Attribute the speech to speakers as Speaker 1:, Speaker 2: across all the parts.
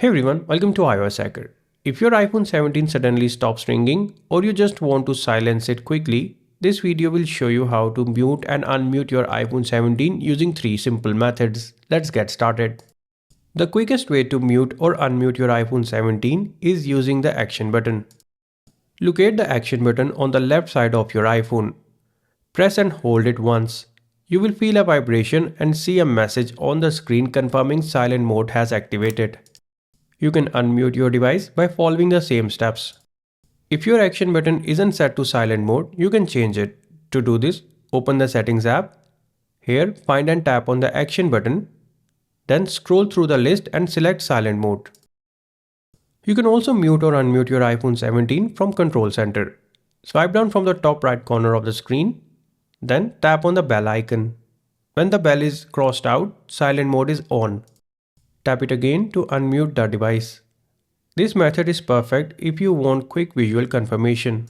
Speaker 1: Hey everyone, welcome to iOS Hacker. If your iPhone 17 suddenly stops ringing or you just want to silence it quickly, this video will show you how to mute and unmute your iPhone 17 using 3 simple methods. Let's get started. The quickest way to mute or unmute your iPhone 17 is using the action button. Locate the action button on the left side of your iPhone. Press and hold it once. You will feel a vibration and see a message on the screen confirming silent mode has activated. You can unmute your device by following the same steps. If your action button isn't set to silent mode, you can change it. To do this, open the settings app. Here, find and tap on the action button. Then scroll through the list and select silent mode. You can also mute or unmute your iPhone 17 from Control Center. Swipe down from the top right corner of the screen. Then tap on the bell icon. When the bell is crossed out, silent mode is on. Tap it again to unmute the device. This method is perfect if you want quick visual confirmation.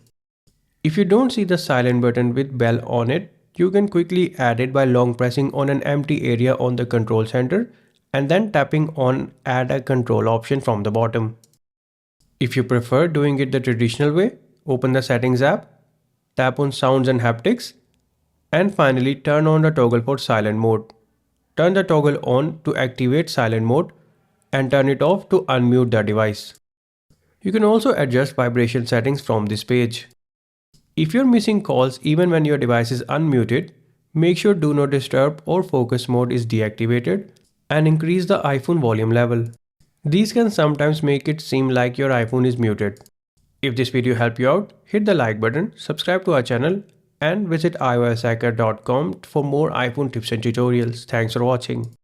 Speaker 1: If you don't see the silent button with bell on it, you can quickly add it by long pressing on an empty area on the control center and then tapping on add a control option from the bottom. If you prefer doing it the traditional way, open the settings app, tap on sounds and haptics, and finally turn on the toggle for silent mode. Turn the toggle on to activate silent mode and turn it off to unmute the device. You can also adjust vibration settings from this page. If you're missing calls even when your device is unmuted, make sure Do Not Disturb or Focus mode is deactivated and increase the iPhone volume level. These can sometimes make it seem like your iPhone is muted. If this video helped you out, hit the like button, subscribe to our channel, and visit ioshacker.com for more iPhone tips and tutorials. Thanks for watching.